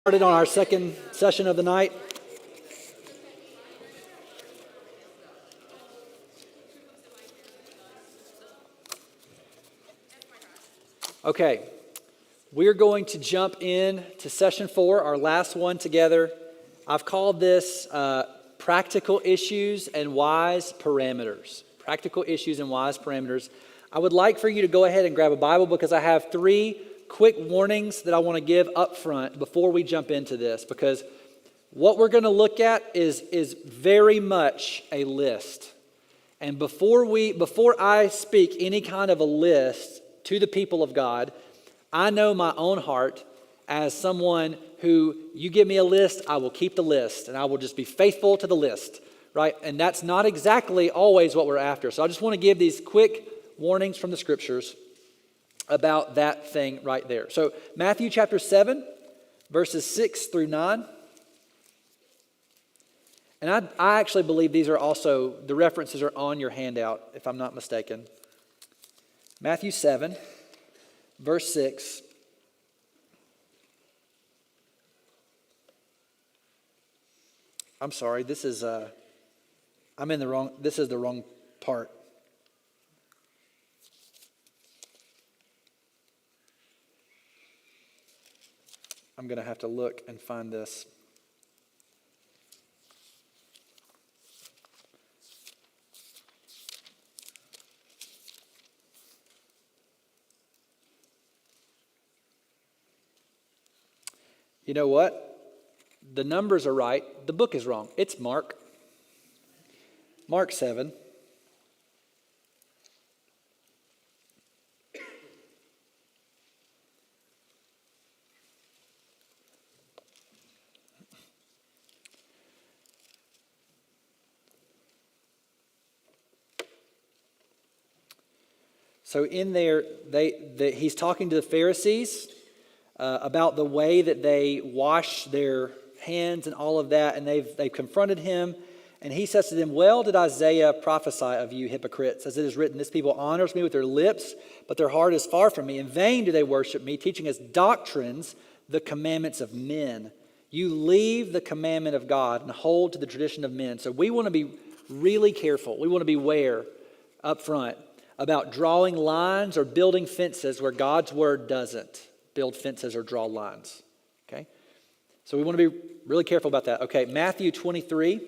Started on our second session of the night. Okay, we're going to jump in to session 4, our last one together. I've called this Practical Issues and Wise Parameters. Practical Issues and Wise Parameters. I would like for you to go ahead and grab a Bible because I have 3 quick warnings that I want to give up front before we jump into this, because what we're going to look at is very much a list. And before I speak any kind of a list to the people of God, I know my own heart as someone who, you give me a list, I will keep the list, and I will just be faithful to the list, right? And that's not exactly always what we're after. So I just want to give these quick warnings from the scriptures about that thing right there. So Matthew chapter 7, verses 6 through 9. And I actually believe these are also, the references are on your handout, if I'm not mistaken. Matthew 7, verse 6. I'm sorry, this is the wrong part. I'm going to have to look and find this. You know what? The numbers are right. The book is wrong. It's Mark. Mark 7. So in there, he's talking to the Pharisees about the way that they wash their hands and all of that, and they've confronted him, and he says to them, "Well did Isaiah prophesy of you hypocrites, as it is written, this people honors me with their lips, but their heart is far from me. In vain do they worship me, teaching as doctrines the commandments of men. You leave the commandment of God and hold to the tradition of men." So we want to be really careful. We want to beware up front about drawing lines or building fences where God's word doesn't build fences or draw lines. Okay? So we want to be really careful about that. Okay, Matthew 23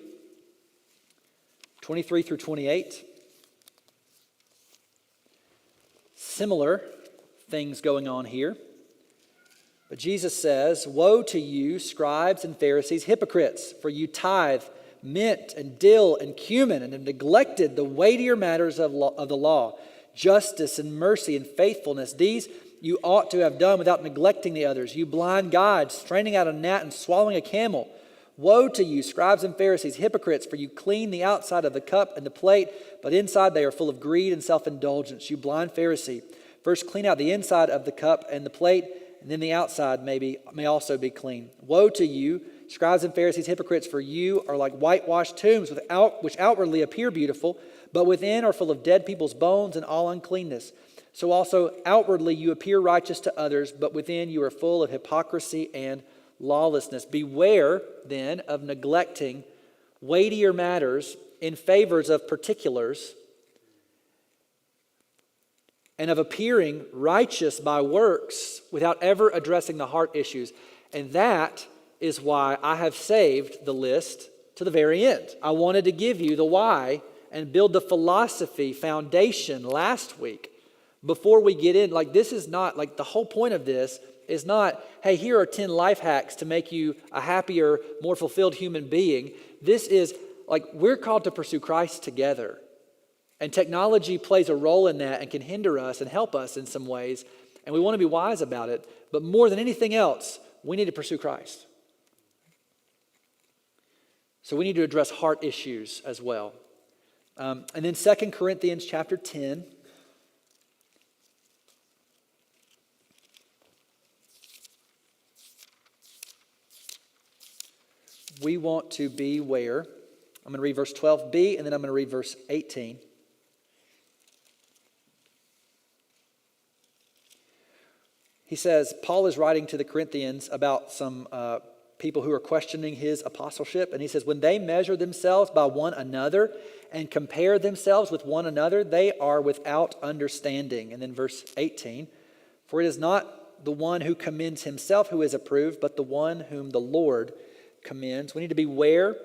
through 28. Similar things going on here. But Jesus says, "Woe to you, scribes and Pharisees, hypocrites, for you tithe mint and dill and cumin, and have neglected the weightier matters of the law, justice and mercy and faithfulness. These you ought to have done without neglecting the others. You blind guides, straining out a gnat and swallowing a camel. Woe to you, scribes and Pharisees, hypocrites, for you clean the outside of the cup and the plate, but inside they are full of greed and self-indulgence. You blind Pharisee, first clean out the inside of the cup and the plate, and then the outside may also be clean. Woe to you, scribes and Pharisees, hypocrites, for you are like whitewashed tombs, which outwardly appear beautiful, but within are full of dead people's bones and all uncleanness. So also outwardly you appear righteous to others, but within you are full of hypocrisy and lawlessness. Beware then of neglecting weightier matters in favors of particulars, and of appearing righteous by works without ever addressing the heart issues." And that is why I have saved the list to the very end. I wanted to give you the why and build the philosophy foundation last week before we get in. Like, this is not, like, the whole point of this is not, hey, here are 10 life hacks to make you a happier, more fulfilled human being. This is, like, we're called to pursue Christ together. And technology plays a role in that and can hinder us and help us in some ways. And we want to be wise about it. But more than anything else, we need to pursue Christ. So we need to address heart issues as well. And then 2 Corinthians chapter 10. We want to beware. I'm going to read verse 12b, and then I'm going to read verse 18. He says, Paul is writing to the Corinthians about some people who are questioning his apostleship. And he says, when they measure themselves by one another and compare themselves with one another, they are without understanding. And then verse 18, for it is not the one who commends himself who is approved, but the one whom the Lord commends. We need to beware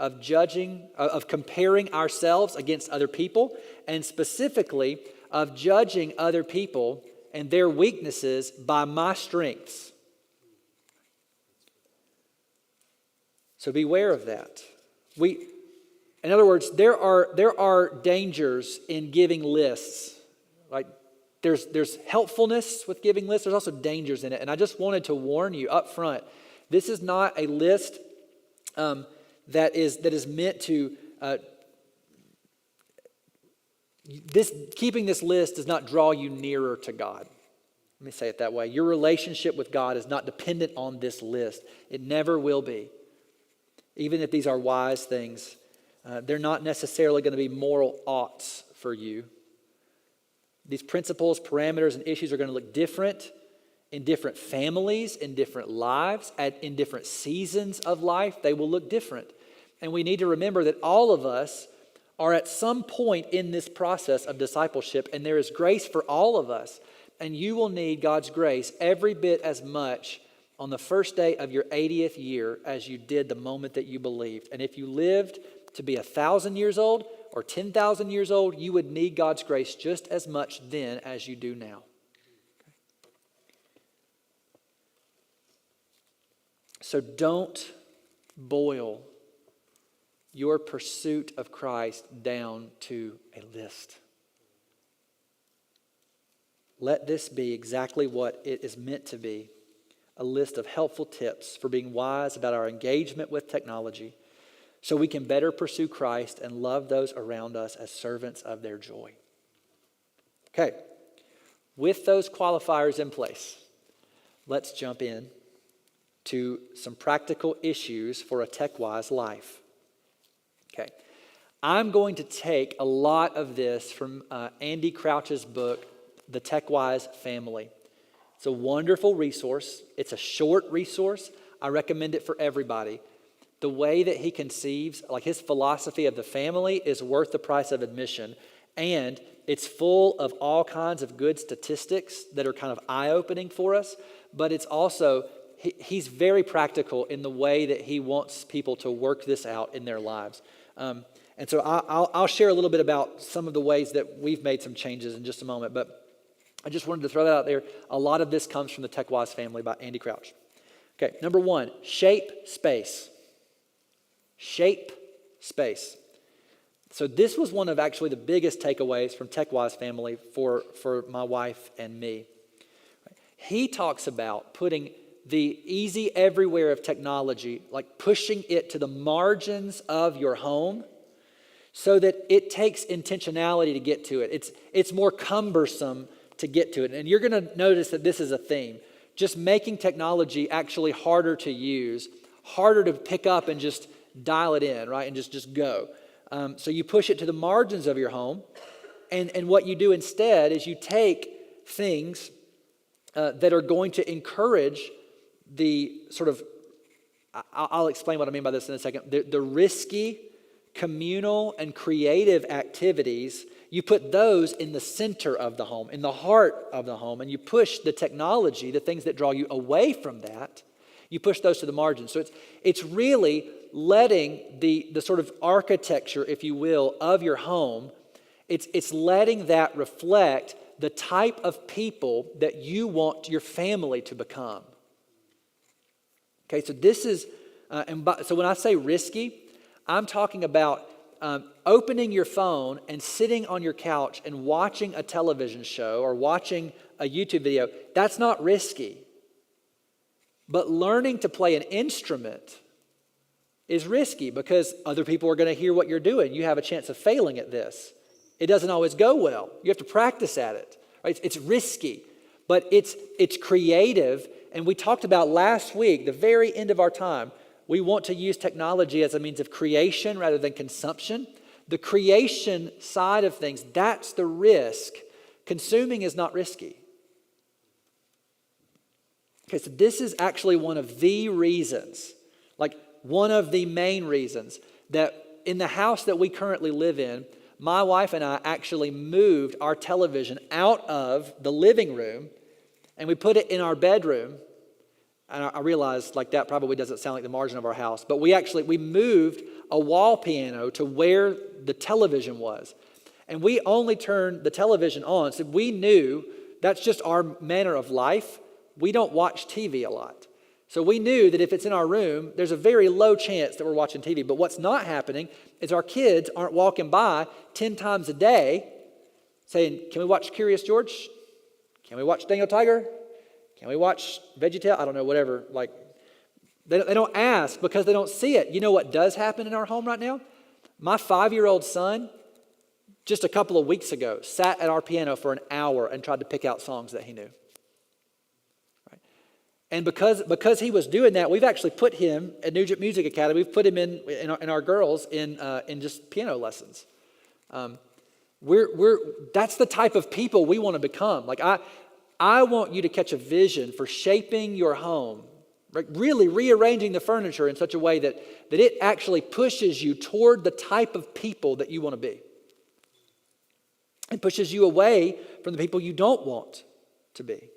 of comparing ourselves against other people, and specifically of judging other people and their weaknesses by my strengths. So beware of that. In other words, there are dangers in giving lists. Like there's helpfulness with giving lists. There's also dangers in it. And I just wanted to warn you up front. This is not a list that is meant to. Keeping this list does not draw you nearer to God. Let me say it that way. Your relationship with God is not dependent on this list. It never will be. Even if these are wise things, they're not necessarily going to be moral oughts for you. These principles, parameters, and issues are going to look different in different families, in different lives, in different seasons of life. They will look different. And we need to remember that all of us are at some point in this process of discipleship, and there is grace for all of us. And you will need God's grace every bit as much on the first day of your 80th year as you did the moment that you believed. And if you lived to be 1,000 years old or 10,000 years old, you would need God's grace just as much then as you do now. So don't boil your pursuit of Christ down to a list. Let this be exactly what it is meant to be. A list of helpful tips for being wise about our engagement with technology so we can better pursue Christ and love those around us as servants of their joy. Okay, with those qualifiers in place, let's jump in to some practical issues for a tech-wise life. Okay, I'm going to take a lot of this from Andy Crouch's book, The Tech-Wise Family. It's a wonderful resource. It's a short resource. I recommend it for everybody. The way that he conceives, like his philosophy of the family, is worth the price of admission. And it's full of all kinds of good statistics that are kind of eye-opening for us. But it's also, he's very practical in the way that he wants people to work this out in their lives. And so I'll share a little bit about some of the ways that we've made some changes in just a moment. But I just wanted to throw that out there. A lot of this comes from the Tech-Wise Family by Andy Crouch. Okay, number one, shape space. Shape space. So this was one of actually the biggest takeaways from Tech-Wise Family for my wife and me. He talks about putting the easy everywhere of technology, like pushing it to the margins of your home so that it takes intentionality to get to it. It's more cumbersome to get to it. And you're going to notice that this is a theme. Just making technology actually harder to use, harder to pick up and just dial it in, right? And just go. So you push it to the margins of your home. And what you do instead is you take things that are going to encourage the sort of, I'll explain what I mean by this in a second, the risky, communal, and creative activities. You put those in the center of the home, in the heart of the home, and you push the technology, the things that draw you away from that, you push those to the margins. So it's really letting the sort of architecture, if you will, of your home, it's letting that reflect the type of people that you want your family to become. Okay, so this is, so when I say risky, I'm talking about opening your phone and sitting on your couch and watching a television show or watching a YouTube video. That's not risky. But learning to play an instrument is risky because other people are going to hear what you're doing. You have a chance of failing at this. It doesn't always go well. You have to practice at it. Right? It's risky, but it's creative. And we talked about last week, the very end of our time, we want to use technology as a means of creation rather than consumption. The creation side of things, that's the risk. Consuming is not risky. Okay, so this is actually one of the reasons, like one of the main reasons, that in the house that we currently live in, my wife and I actually moved our television out of the living room and we put it in our bedroom. And I realize like that probably doesn't sound like the margin of our house, but we moved a wall piano to where the television was. And we only turned the television on. So we knew that's just our manner of life. We don't watch TV a lot. So we knew that if it's in our room, there's a very low chance that we're watching TV. But what's not happening is our kids aren't walking by 10 times a day saying, can we watch Curious George? Can we watch Daniel Tiger? Can we watch VeggieTale? I don't know, whatever. Like, they don't ask because they don't see it. You know what does happen in our home right now? My 5-year-old son, just a couple of weeks ago, sat at our piano for an hour and tried to pick out songs that he knew. Right? And because he was doing that, we've actually put him at Nugent Music Academy. We've put him in our girls in just piano lessons. That's the type of people we want to become. Like I want you to catch a vision for shaping your home, right? Really rearranging the furniture in such a way that it actually pushes you toward the type of people that you want to be. It pushes you away from the people you don't want to be.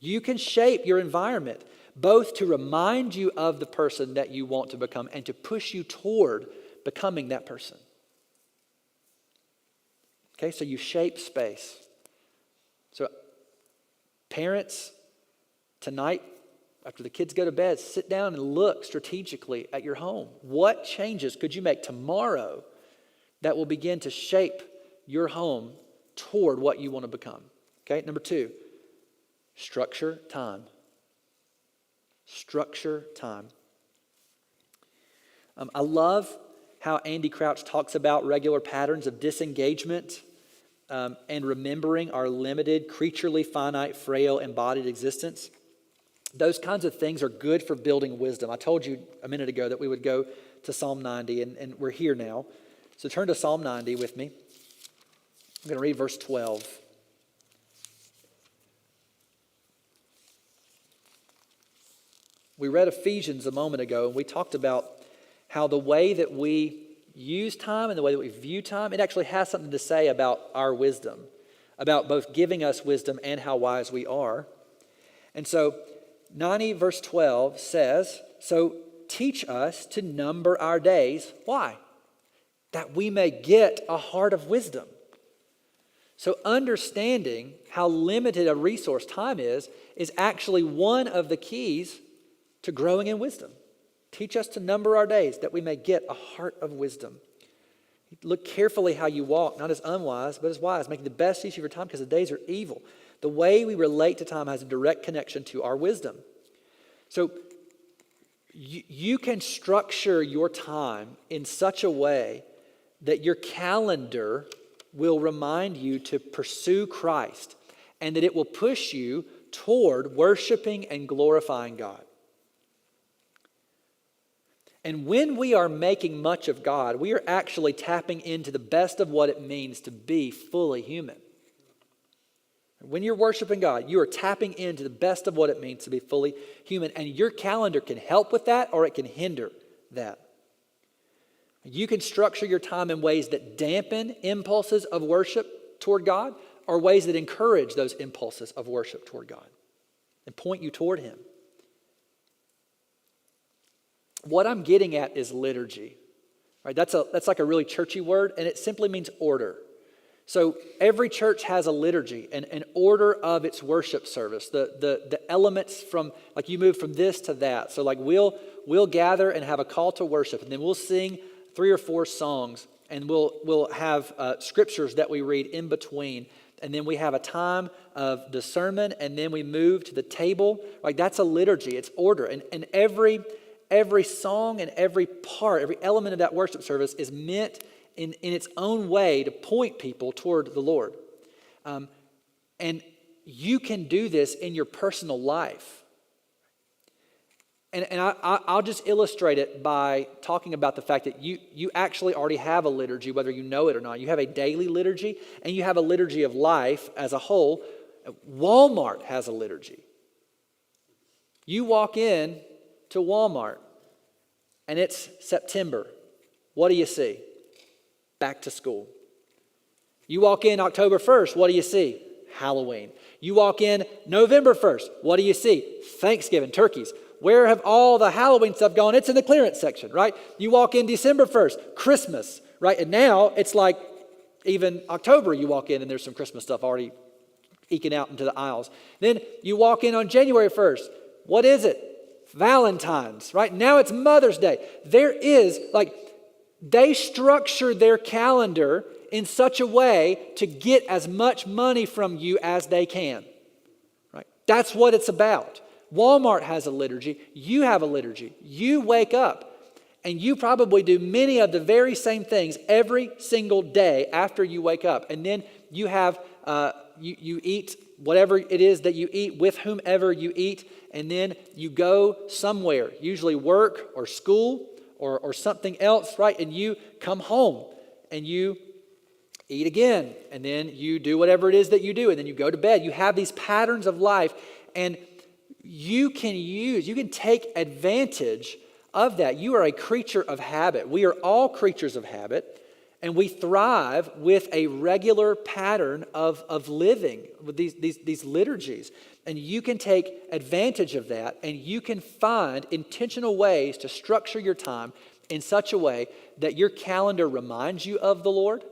You can shape your environment both to remind you of the person that you want to become and to push you toward becoming that person. Okay, so you shape space. So parents, tonight, after the kids go to bed, sit down and look strategically at your home. What changes could you make tomorrow that will begin to shape your home toward what you want to become? Okay, number 2, structure time. Structure time. I love how Andy Crouch talks about regular patterns of disengagement and remembering our limited, creaturely, finite, frail, embodied existence. Those kinds of things are good for building wisdom. I told you a minute ago that we would go to Psalm 90, and we're here now. So turn to Psalm 90 with me. I'm going to read verse 12. We read Ephesians a moment ago, and we talked about how the way that we use time and the way that we view time, it actually has something to say about our wisdom, about both giving us wisdom and how wise we are. And so 90 verse 12 says, so teach us to number our days. Why? That we may get a heart of wisdom. So understanding how limited a resource time is actually one of the keys to growing in wisdom. Teach us to number our days that we may get a heart of wisdom. Look carefully how you walk, not as unwise, but as wise, making the best use of your time because the days are evil. The way we relate to time has a direct connection to our wisdom. So you can structure your time in such a way that your calendar will remind you to pursue Christ and that it will push you toward worshiping and glorifying God. And when we are making much of God, we are actually tapping into the best of what it means to be fully human. When you're worshiping God, you are tapping into the best of what it means to be fully human. And your calendar can help with that or it can hinder that. You can structure your time in ways that dampen impulses of worship toward God or ways that encourage those impulses of worship toward God and point you toward Him. What I'm getting at is liturgy. Right? That's like a really churchy word, and it simply means order. So every church has a liturgy, an order of its worship service. The elements from, like you move from this to that. So like we'll gather and have a call to worship, and then we'll sing 3 or 4 songs, and we'll have scriptures that we read in between. And then we have a time of the sermon, and then we move to the table. Like that's a liturgy, it's order. And every song and every part, every element of that worship service is meant in its own way to point people toward the Lord. And you can do this in your personal life. And I'll just illustrate it by talking about the fact that you actually already have a liturgy, whether you know it or not. You have a daily liturgy, and you have a liturgy of life as a whole. Walmart has a liturgy. You walk in to Walmart and it's September. What do you see? Back to school. You walk in October 1st, what do you see? Halloween. You walk in November 1st, what do you see? Thanksgiving, turkeys. Where have all the Halloween stuff gone? It's in the clearance section, right? You walk in December 1st, Christmas, right? And now it's like even October you walk in and there's some Christmas stuff already eking out into the aisles. Then you walk in on January 1st. What is it? Valentine's, right? Now it's Mother's Day. There is, they structure their calendar in such a way to get as much money from you as they can, right? That's what it's about. Walmart has a liturgy. You have a liturgy. You wake up and you probably do many of the very same things every single day after you wake up. And then you have, you eat whatever it is that you eat with whomever you eat. And then you go somewhere, usually work or school or something else, right? And you come home and you eat again. And then you do whatever it is that you do. And then you go to bed. You have these patterns of life. And you can take advantage of that. You are a creature of habit. We are all creatures of habit. And we thrive with a regular pattern of living, with these liturgies. And you can take advantage of that, and you can find intentional ways to structure your time in such a way that your calendar reminds you of the Lord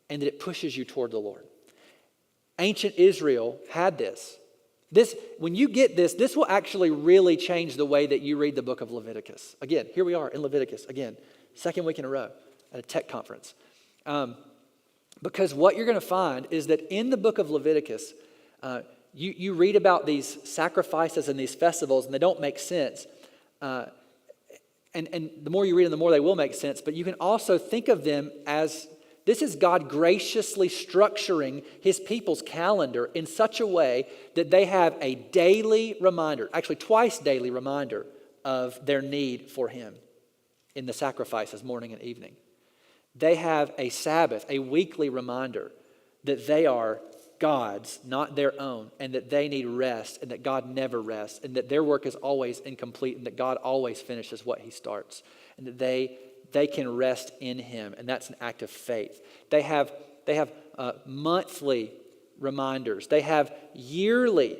and that it pushes you toward the Lord. Ancient Israel had this. When you get this, this will actually really change the way that you read the book of Leviticus. Again, here we are in Leviticus, again, second week in a row at a tech conference. Because what you're going to find is that in the book of Leviticus, you read about these sacrifices and these festivals, and they don't make sense. And the more you read them, the more they will make sense. But you can also think of them as, this is God graciously structuring his people's calendar in such a way that they have a daily reminder, actually twice daily reminder of their need for him in the sacrifices, morning and evening. They have a Sabbath, a weekly reminder that they are God's, not their own, and that they need rest, and that God never rests, and that their work is always incomplete, and that God always finishes what he starts, and that they can rest in him, and that's an act of faith. They have monthly reminders. They have yearly,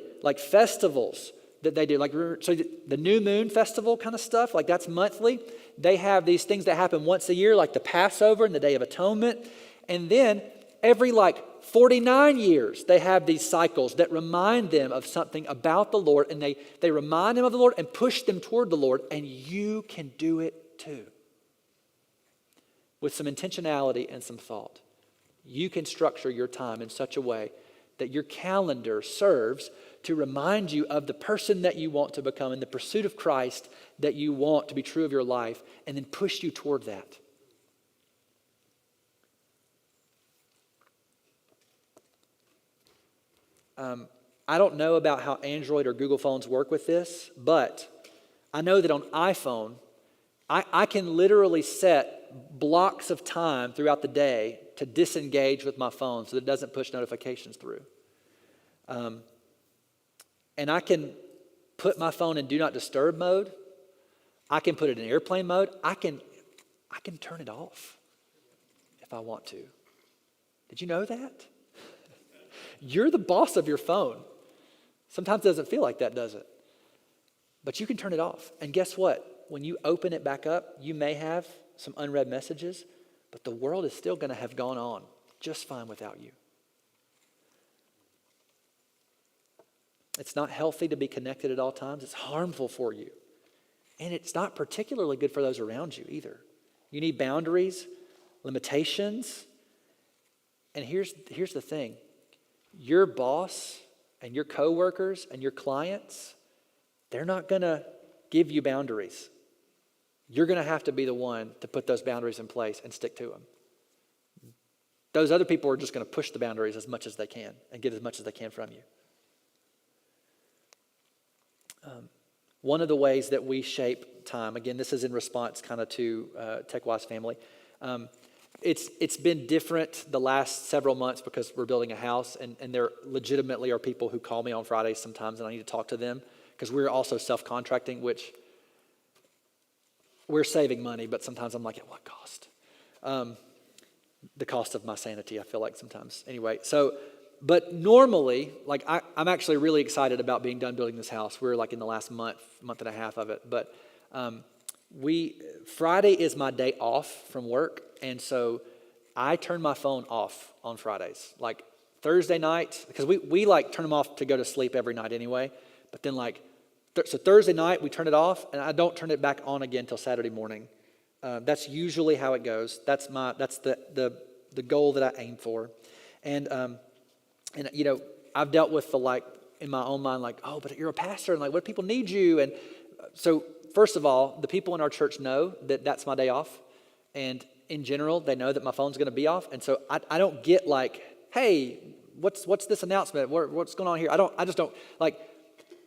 festivals that they do. So the new moon festival kind of stuff, that's monthly. They have these things that happen once a year, like the Passover and the Day of Atonement. And then every 49 years, they have these cycles that remind them of something about the Lord, and they remind them of the Lord and push them toward the Lord, and you can do it too. With some intentionality and some thought. You can structure your time in such a way that your calendar serves to remind you of the person that you want to become and the pursuit of Christ that you want to be true of your life, and then push you toward that. I don't know about how Android or Google phones work with this, but I know that on iPhone, I can literally set blocks of time throughout the day to disengage with my phone so that it doesn't push notifications through. And I can put my phone in do not disturb mode. I can put it in airplane mode. I can turn it off if I want to. Did you know that? You're the boss of your phone. Sometimes it doesn't feel like that, does it? But you can turn it off. And guess what? When you open it back up, you may have some unread messages, but the world is still going to have gone on just fine without you. It's not healthy to be connected at all times. It's harmful for you. And it's not particularly good for those around you either. You need boundaries, limitations. And here's the thing. Your boss and your coworkers and your clients, they're not going to give you boundaries. You're going to have to be the one to put those boundaries in place and stick to them. Those other people are just going to push the boundaries as much as they can and get as much as they can from you. One of the ways that we shape time, again, this is in response kind of to TechWise family. It's been different the last several months because we're building a house, and there legitimately are people who call me on Fridays sometimes, and I need to talk to them because we're also self-contracting, which we're saving money, but sometimes I'm like, at what cost? The cost of my sanity, I feel like sometimes. Anyway, so, but normally, like I'm actually really excited about being done building this house. We're like in the last month and a half of it. But Friday is my day off from work. And so I turn my phone off on Fridays. Like Thursday night, because we like turn them off to go to sleep every night anyway. But then like, so Thursday night we turn it off and I don't turn it back on again until Saturday morning. That's usually how it goes. That's the goal that I aim for. And you know, I've dealt with the like in my own mind, like, oh, but you're a pastor and like, what people need you? And so first of all, the people in our church know that that's my day off. And in general, they know that my phone's going to be off. And so I don't get like, hey, what's this announcement? What's going on here? I just don't like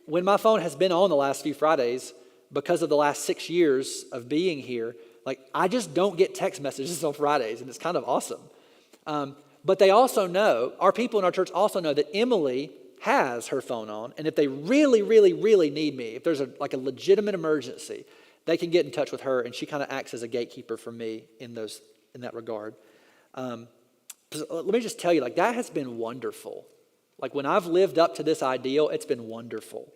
when my phone has been on the last few Fridays because of the last 6 years of being here. Like, I just don't get text messages on Fridays, and it's kind of awesome. But they also know, our people in our church also know that Emily has her phone on, and if they really, really, really need me, if there's a legitimate emergency, they can get in touch with her, and she kind of acts as a gatekeeper for me in that regard. Let me just tell you, like, that has been wonderful. Like, when I've lived up to this ideal, it's been wonderful.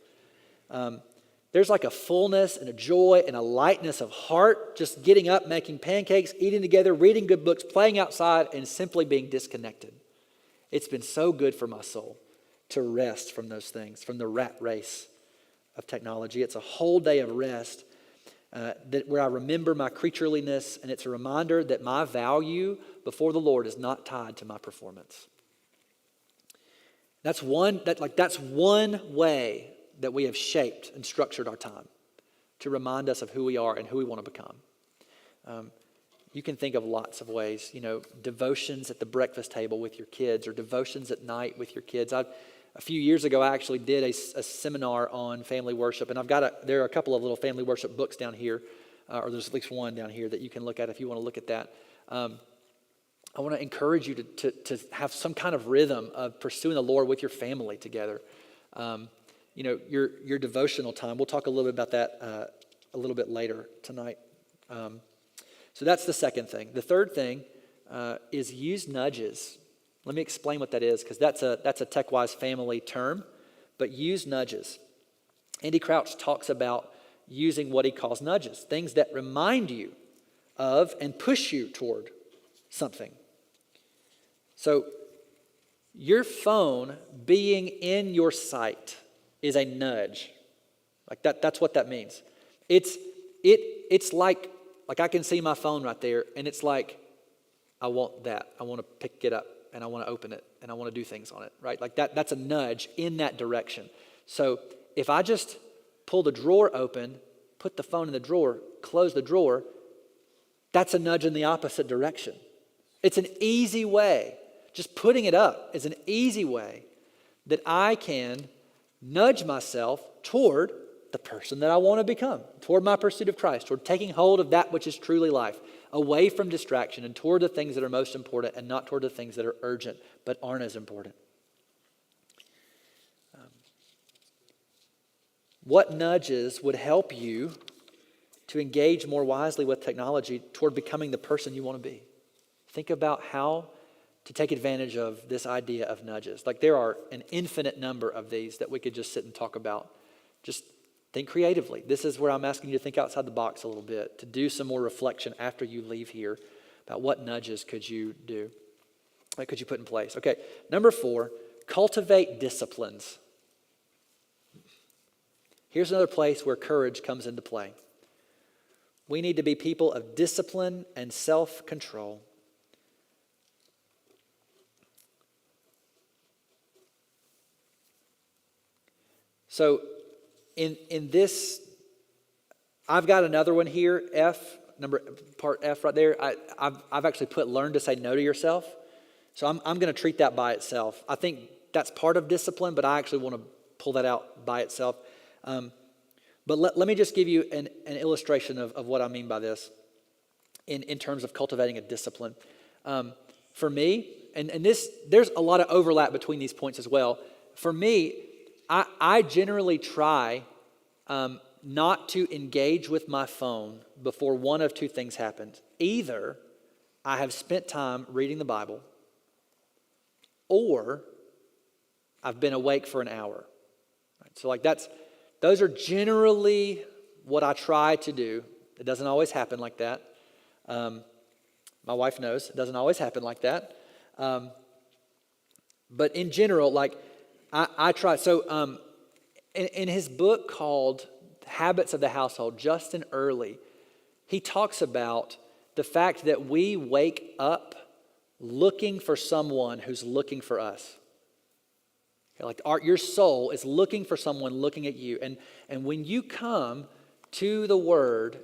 There's like a fullness and a joy and a lightness of heart, just getting up, making pancakes, eating together, reading good books, playing outside, and simply being disconnected. It's been so good for my soul to rest from those things, from the rat race of technology. It's a whole day of rest where I remember my creatureliness, and it's a reminder that my value before the Lord is not tied to my performance. That's one way that we have shaped and structured our time to remind us of who we are and who we want to become. You can think of lots of ways, you know, devotions at the breakfast table with your kids or devotions at night with your kids. A few years ago, I actually did a seminar on family worship, and there are a couple of little family worship books down here, or there's at least one down here that you can look at if you want to look at that. I want to encourage you to have some kind of rhythm of pursuing the Lord with your family together. You know, your devotional time. We'll talk a little bit about that a little bit later tonight. So that's the second thing. The third thing is use nudges. Let me explain what that is, because that's a TechWise family term, but use nudges. Andy Crouch talks about using what he calls nudges, things that remind you of and push you toward something. So your phone being in your sight is a nudge. Like that's what that means. It's like I can see my phone right there, and it's like, I want that. I want to pick it up, and I want to open it, and I want to do things on it, right? Like that's a nudge in that direction. So if I just pull the drawer open, put the phone in the drawer, close the drawer, that's a nudge in the opposite direction. It's an easy way. Just putting it up is an easy way that I can nudge myself toward the person that I want to become, toward my pursuit of Christ, toward taking hold of that which is truly life, away from distraction and toward the things that are most important and not toward the things that are urgent but aren't as important. What nudges would help you to engage more wisely with technology toward becoming the person you want to be? Think about how to take advantage of this idea of nudges. Like, there are an infinite number of these that we could just sit and talk about. Just think creatively. This is where I'm asking you to think outside the box a little bit, to do some more reflection after you leave here about what nudges could you do, what could you put in place. Okay, number 4, cultivate disciplines. Here's another place where courage comes into play. We need to be people of discipline and self-control. So in this, I've got another one here, part F right there. I've actually put learn to say no to yourself. So I'm going to treat that by itself. I think that's part of discipline, but I actually want to pull that out by itself. But let me just give you an illustration of what I mean by this in terms of cultivating a discipline. For me, and this, there's a lot of overlap between these points as well. For me, I generally try not to engage with my phone before one of two things happened. Either I have spent time reading the Bible, or I've been awake for an hour. Right? So those are generally what I try to do. It doesn't always happen like that. My wife knows it doesn't always happen like that. But in general, I try. So in his book called Habits of the Household, Justin Earley, he talks about the fact that we wake up looking for someone who's looking for us. Your soul is looking for someone looking at you. And when you come to the Word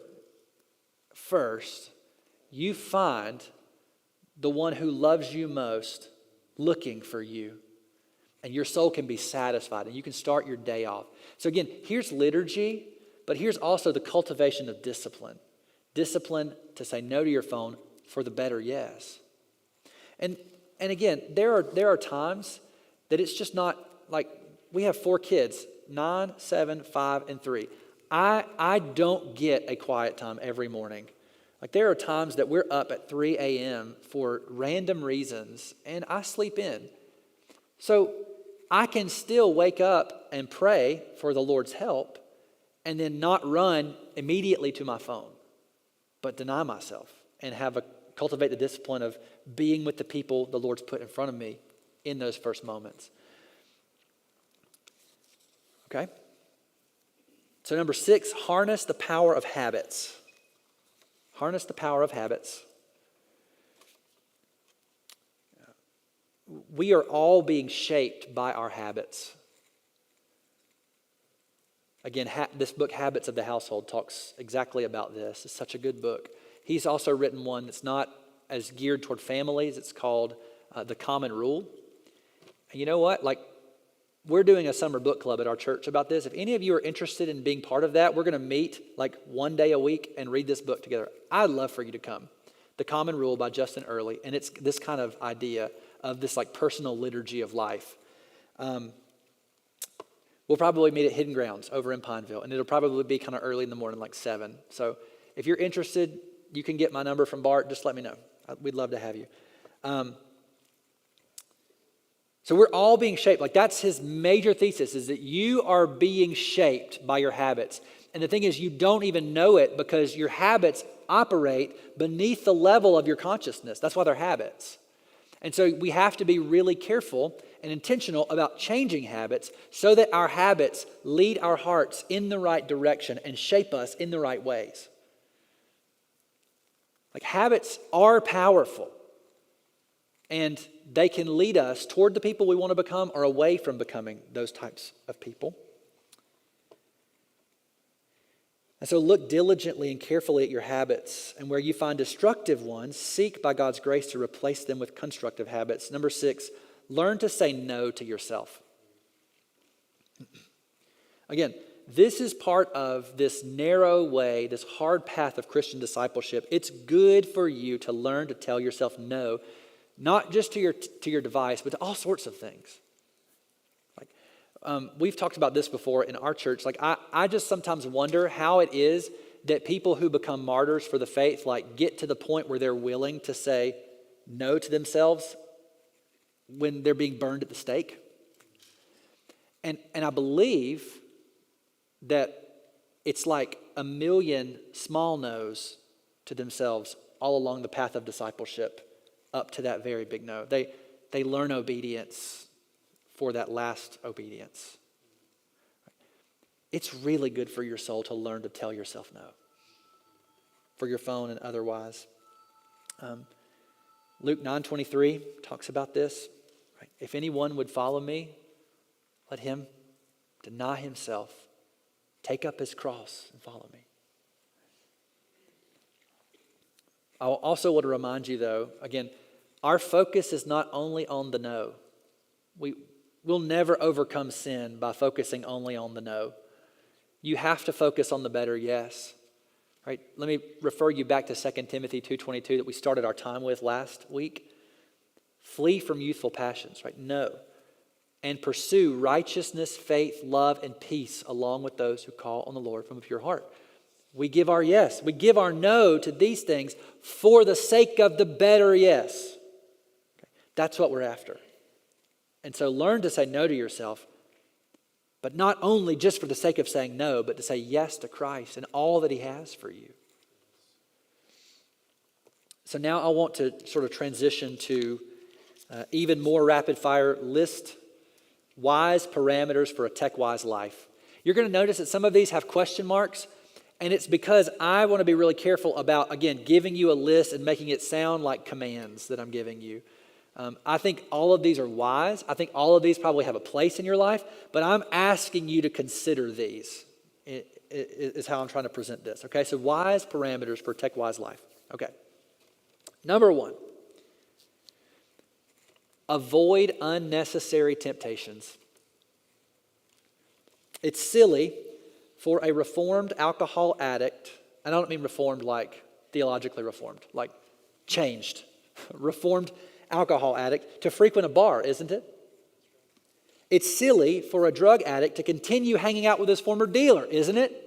first, you find the one who loves you most looking for you. And your soul can be satisfied and you can start your day off. So again, here's liturgy, but here's also the cultivation of discipline. Discipline to say no to your phone for the better yes. And again, there are times that it's just not like, we have 4 kids, 9, 7, 5, and 3. I don't get a quiet time every morning. Like there are times that we're up at 3 a.m. for random reasons and I sleep in. So I can still wake up and pray for the Lord's help and then not run immediately to my phone, but deny myself and cultivate the discipline of being with the people the Lord's put in front of me in those first moments. Okay? So number 6, harness the power of habits. Harness the power of habits. We are all being shaped by our habits. Again, this book, Habits of the Household, talks exactly about this. It's such a good book. He's also written one that's not as geared toward families. It's called The Common Rule. And you know what? We're doing a summer book club at our church about this. If any of you are interested in being part of that, we're going to meet one day a week and read this book together. I'd love for you to come. The Common Rule by Justin Earley. And it's this kind of idea of this personal liturgy of life. We'll probably meet at Hidden Grounds over in Pineville. And it'll probably be kind of early in the morning, 7. So if you're interested, you can get my number from Bart. Just let me know. We'd love to have you. So we're all being shaped. That's his major thesis, is that you are being shaped by your habits. And the thing is, you don't even know it because your habits operate beneath the level of your consciousness. That's why they're habits. And so we have to be really careful and intentional about changing habits so that our habits lead our hearts in the right direction and shape us in the right ways. Habits are powerful. And they can lead us toward the people we want to become or away from becoming those types of people. And so look diligently and carefully at your habits, and where you find destructive ones, seek by God's grace to replace them with constructive habits. Number 6, learn to say no to yourself. Again, this is part of this narrow way, this hard path of Christian discipleship. It's good for you to learn to tell yourself no, not just to your device, but to all sorts of things. We've talked about this before in our church. I just sometimes wonder how it is that people who become martyrs for the faith get to the point where they're willing to say no to themselves when they're being burned at the stake. And I believe that it's like a million small no's to themselves all along the path of discipleship up to that very big no. They learn obedience for that last obedience. It's really good for your soul to learn to tell yourself no, for your phone and otherwise. Luke 9:23 talks about this. Right? If anyone would follow me, let him deny himself, take up his cross, and follow me. I also want to remind you, though, again, our focus is not only on the no. We'll never overcome sin by focusing only on the no. You have to focus on the better yes. Right? Let me refer you back to 2 Timothy 2:22 that we started our time with last week. Flee from youthful passions, right? No. and pursue righteousness, faith, love, and peace along with those who call on the Lord from a pure heart. We give our yes. We give our no to these things for the sake of the better yes. Okay. That's what we're after. And so learn to say no to yourself, but not only just for the sake of saying no, but to say yes to Christ and all that he has for you. So now I want to sort of transition to even more rapid fire list wise parameters for a tech-wise life. You're going to notice that some of these have question marks, and it's because I want to be really careful about, again, giving you a list and making it sound like commands that I'm giving you. I think all of these are wise. I think all of these probably have a place in your life, but I'm asking you to consider these is how I'm trying to present this. Okay, so wise parameters for a tech-wise life. Okay. Number one, avoid unnecessary temptations. It's silly for a reformed alcohol addict, and I don't mean reformed like theologically reformed, like changed, reformed alcohol addict to frequent a bar, isn't it? It's silly for a drug addict to continue hanging out with his former dealer, isn't it?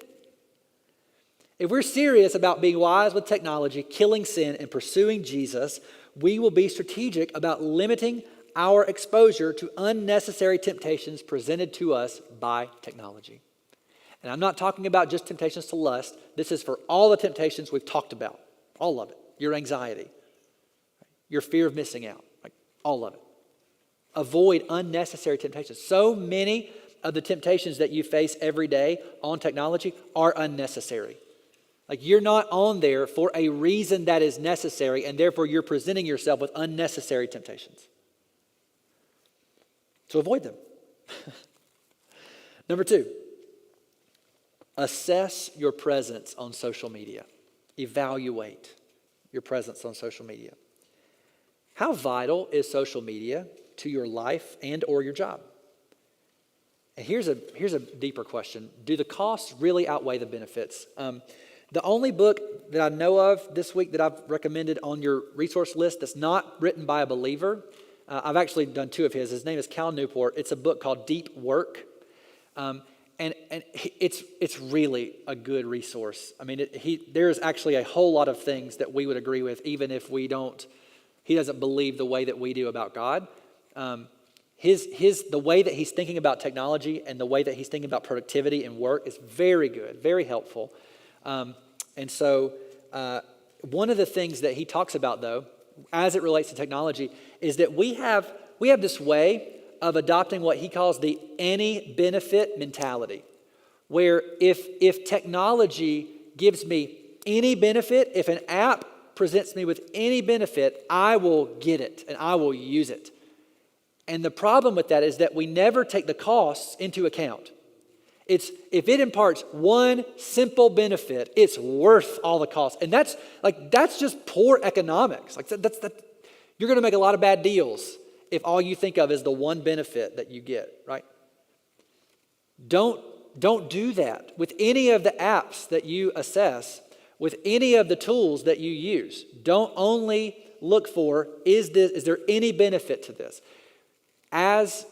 If we're serious about being wise with technology, killing sin, and pursuing Jesus, we will be strategic about limiting our exposure to unnecessary temptations presented to us by technology. And I'm not talking about just temptations to lust. This is for all the temptations we've talked about. All of it. Your anxiety. Your fear of missing out. Like all of it. Avoid unnecessary temptations. So many of the temptations that you face every day on technology are unnecessary. Like you're not on there for a reason that is necessary, and therefore you're presenting yourself with unnecessary temptations. So avoid them. Number two, assess your presence on social media. Evaluate your presence on social media. How vital is social media to your life and or your job? And here's a deeper question. Do the costs really outweigh the benefits? The only book that I know of this week that I've recommended on your resource list that's not written by a believer, I've actually done two of his. His name is Cal Newport. It's a book called Deep Work. And it's really a good resource. I mean, there's actually a whole lot of things that we would agree with, even if he doesn't believe the way that we do about God. The way that he's thinking about technology and the way that he's thinking about productivity and work is very good, very helpful. And so one of the things that he talks about, though, as it relates to technology, is that we have this way of adopting what he calls the any benefit mentality, where if technology gives me any benefit, if an app presents me with any benefit, I will get it and I will use it. And the problem with that is that we never take the costs into account. If it imparts one simple benefit, it's worth all the costs. And that's just poor economics. You're going to make a lot of bad deals if all you think of is the one benefit that you get, right? Don't do that with any of the apps that you assess, with any of the tools that you use. Don't only look for, is there any benefit to this? As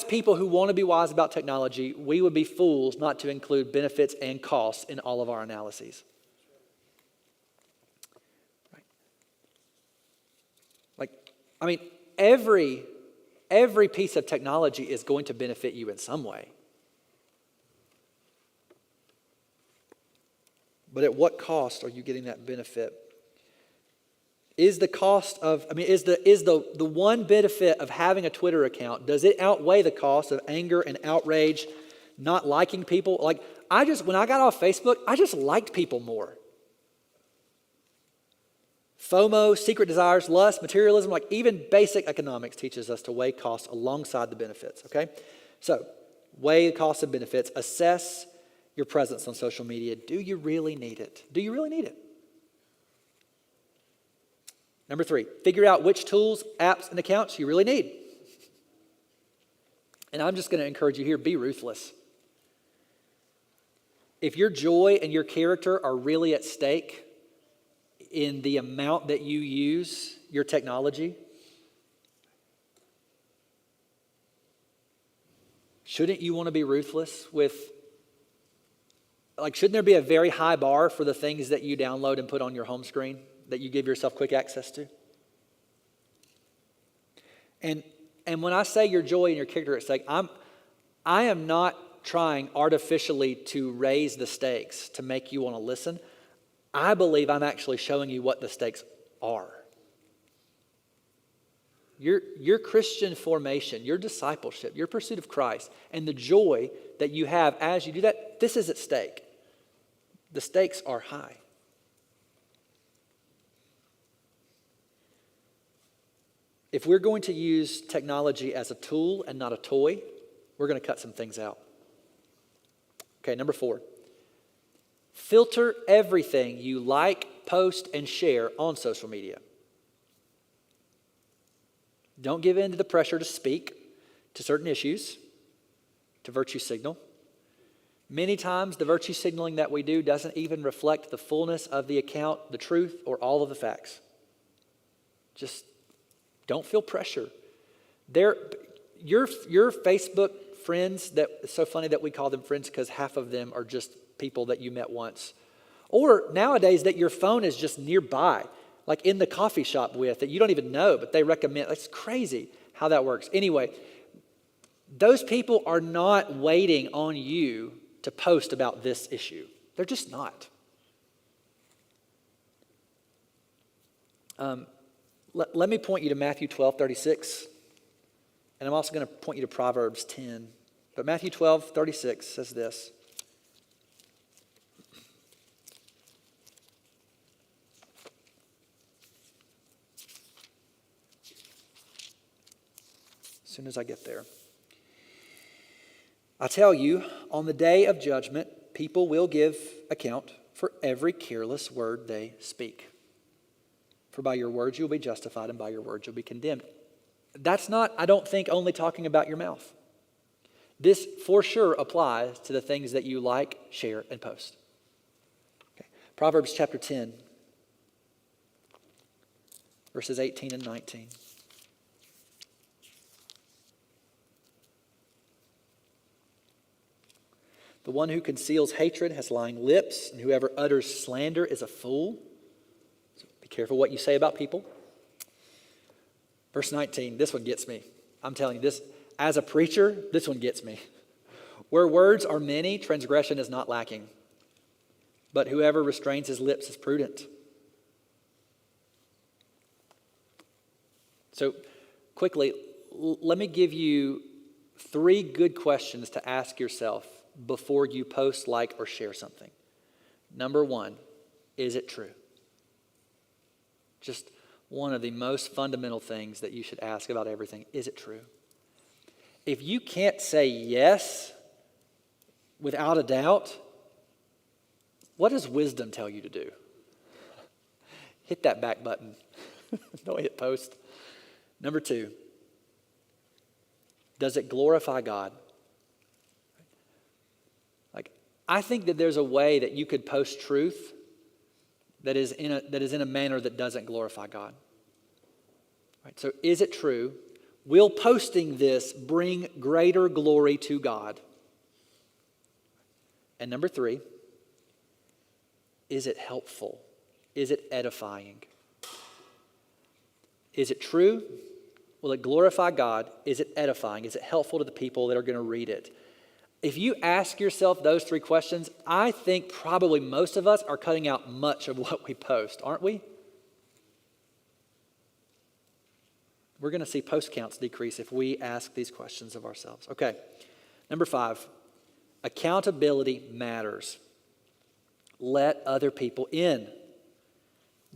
people who want to be wise about technology, we would be fools not to include benefits and costs in all of our analyses. Right? Every piece of technology is going to benefit you in some way. But at what cost are you getting that benefit? Is the cost of, is the one benefit of having a Twitter account, does it outweigh the cost of anger and outrage, not liking people? When I got off Facebook, I just liked people more. FOMO, secret desires, lust, materialism, even basic economics teaches us to weigh costs alongside the benefits, okay? So, weigh the costs and benefits, assess your presence on social media. Do you really need it? Do you really need it? Number three, figure out which tools, apps, and accounts you really need. And I'm just going to encourage you here, be ruthless. If your joy and your character are really at stake in the amount that you use your technology, Shouldn't you want to be ruthless with, shouldn't there be a very high bar for the things that you download and put on your home screen that you give yourself quick access to? And when I say your joy and your character at stake, I am not trying artificially to raise the stakes to make you want to listen. I believe I'm actually showing you what the stakes are. Your Christian formation, your discipleship, your pursuit of Christ, and the joy that you have as you do that, this is at stake. The stakes are high. If we're going to use technology as a tool and not a toy, we're going to cut some things out. Okay, number 4. Filter everything you like, post, and share on social media. Don't give in to the pressure to speak to certain issues, to virtue signal. Many times the virtue signaling that we do doesn't even reflect the fullness of the account, the truth, or all of the facts. Just don't feel pressure. Your Facebook friends, that it's so funny that we call them friends because half of them are just people that you met once. Or nowadays that your phone is just nearby, like in the coffee shop with, that you don't even know, but they recommend. It's crazy how that works. Anyway, those people are not waiting on you to post about this issue. They're just not. Let me point you to Matthew 12:36. And I'm also going to point you to Proverbs 10. But Matthew 12:36 says this. As soon as I get there. I tell you, on the day of judgment, people will give account for every careless word they speak. For by your words you will be justified, and by your words you'll be condemned. That's not, I don't think, only talking about your mouth. This for sure applies to the things that you like, share, and post. Okay. Proverbs chapter 10, verses 18 and 19. The one who conceals hatred has lying lips, and whoever utters slander is a fool. So be careful what you say about people. Verse 19, this one gets me. I'm telling you this, as a preacher, this one gets me. Where words are many, transgression is not lacking. But whoever restrains his lips is prudent. So quickly, let me give you 3 good questions to ask yourself before you post, like, or share something. Number 1, is it true? Just one of the most fundamental things that you should ask about everything. Is it true? If you can't say yes without a doubt, what does wisdom tell you to do? Hit that back button. Don't hit post. Number 2, does it glorify God? I think that there's a way that you could post truth that is in a manner that doesn't glorify God. Right? So is it true? Will posting this bring greater glory to God? And number 3, is it helpful? Is it edifying? Is it true? Will it glorify God? Is it edifying? Is it helpful to the people that are going to read it? If you ask yourself those 3 questions, I think probably most of us are cutting out much of what we post, aren't we? We're going to see post counts decrease if we ask these questions of ourselves. Okay, number 5, accountability matters. Let other people in.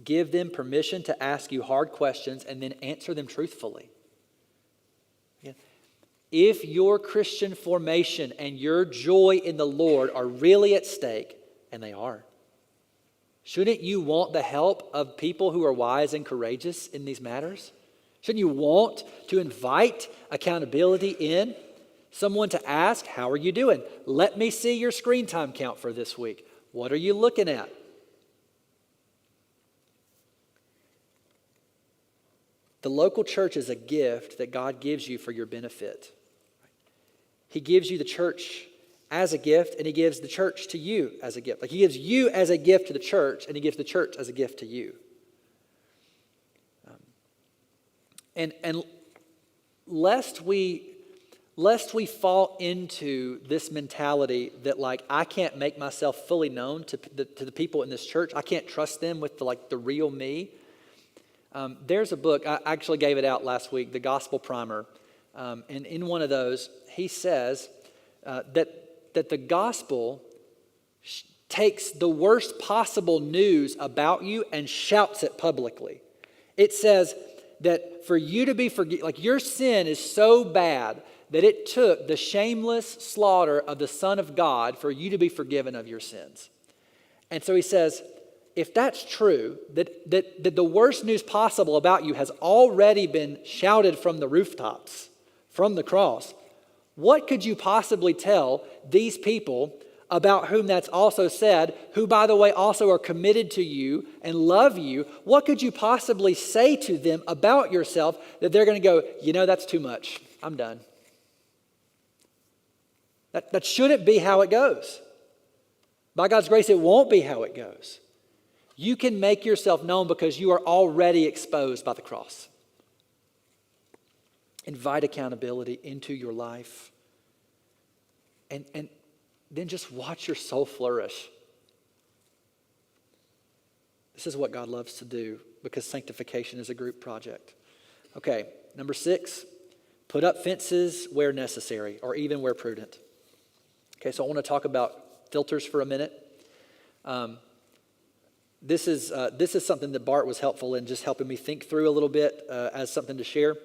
Give them permission to ask you hard questions and then answer them truthfully. If your Christian formation and your joy in the Lord are really at stake, and they are, shouldn't you want the help of people who are wise and courageous in these matters? Shouldn't you want to invite accountability in? Someone to ask, how are you doing? Let me see your screen time count for this week. What are you looking at? The local church is a gift that God gives you for your benefit. He gives you the church as a gift, and he gives the church to you as a gift. Like he gives you as a gift to the church, and he gives the church as a gift to you. And lest we fall into this mentality that like I can't make myself fully known to the people in this church. I can't trust them with the real me. There's a book, I actually gave it out last week, The Gospel Primer. And in one of those, he says that the gospel takes the worst possible news about you and shouts it publicly. It says that for you to be forgiven, like your sin is so bad that it took the shameless slaughter of the Son of God for you to be forgiven of your sins. And so he says, if that's true, that the worst news possible about you has already been shouted from the rooftops, from the cross, what could you possibly tell these people about whom that's also said, who, by the way, also are committed to you and love you? What could you possibly say to them about yourself that they're going to go, that's too much. I'm done. That shouldn't be how it goes. By God's grace, it won't be how it goes. You can make yourself known because you are already exposed by the cross. Invite accountability into your life. And then just watch your soul flourish. This is what God loves to do because sanctification is a group project. Okay, number 6, put up fences where necessary or even where prudent. Okay, so I want to talk about filters for a minute. This is something that Bart was helpful in just helping me think through a little bit as something to share.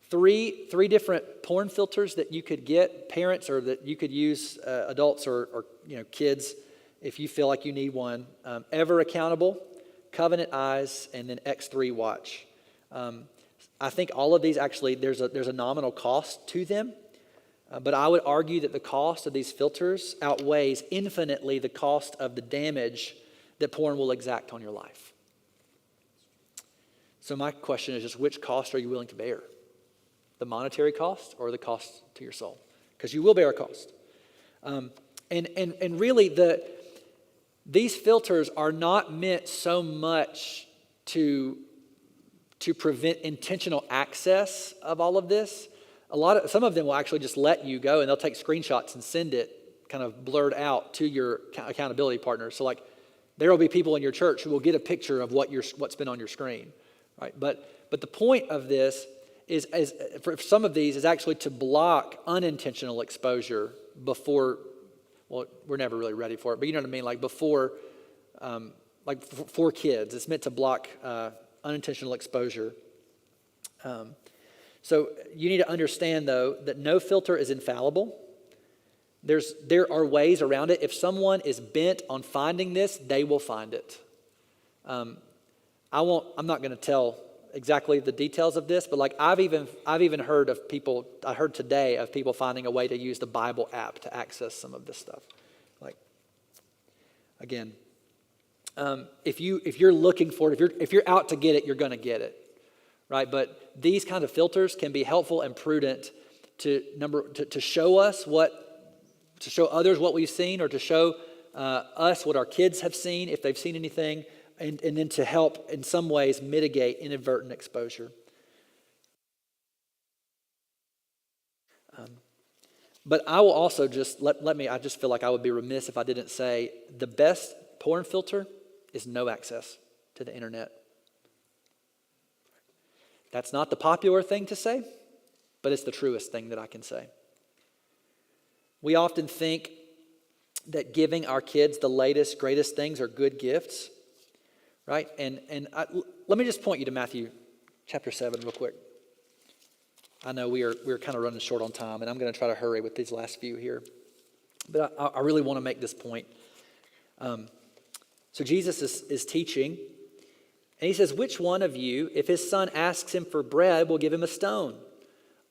Three different porn filters that you could get, parents, or that you could use, adults or kids, if you feel like you need one. Ever Accountable, Covenant Eyes, and then X3 Watch. I think all of these actually there's a nominal cost to them, but I would argue that the cost of these filters outweighs infinitely the cost of the damage that porn will exact on your life. So my question is just, which cost are you willing to bear? The monetary cost or the cost to your soul? Because you will bear a cost. And really, these filters are not meant so much to prevent intentional access of all of this. Some of them will actually just let you go, and they'll take screenshots and send it kind of blurred out to your accountability partners. So like, there will be people in your church who will get a picture of what's been on your screen, right? But the point of this is for some of these is actually to block unintentional exposure before. Well, we're never really ready for it, but you know what I mean. Like before, for kids, it's meant to block unintentional exposure. So you need to understand, though, that no filter is infallible. There are ways around it. If someone is bent on finding this, they will find it. I'm not going to tell exactly the details of this, but like I've even heard of people. I heard today of people finding a way to use the Bible app to access some of this stuff. Like, again, if you're looking for it, if you're out to get it, you're going to get it, right? But these kind of filters can be helpful and prudent to show us to show others what we've seen, or to show us what our kids have seen if they've seen anything. And then to help, in some ways, mitigate inadvertent exposure. But I will also just, I just feel like I would be remiss if I didn't say the best porn filter is no access to the internet. That's not the popular thing to say, but it's the truest thing that I can say. We often think that giving our kids the latest, greatest things are good gifts. Right? Let me just point you to Matthew chapter 7 real quick. I know we're kind of running short on time, and I'm going to try to hurry with these last few here. But I really want to make this point. So Jesus is teaching, and he says, which one of you, if his son asks him for bread, will give him a stone?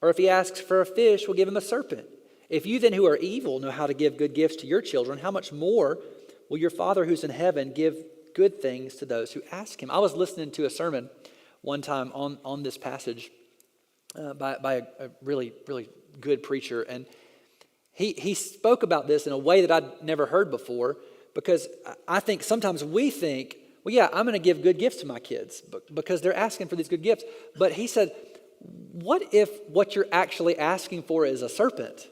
Or if he asks for a fish, will give him a serpent? If you then who are evil know how to give good gifts to your children, how much more will your Father who's in heaven give good things to those who ask him? I was listening to a sermon one time on this passage, by a really, really good preacher. And he spoke about this in a way that I'd never heard before, because I think sometimes we think, well, yeah, I'm going to give good gifts to my kids because they're asking for these good gifts. But he said, what if what you're actually asking for is a serpent?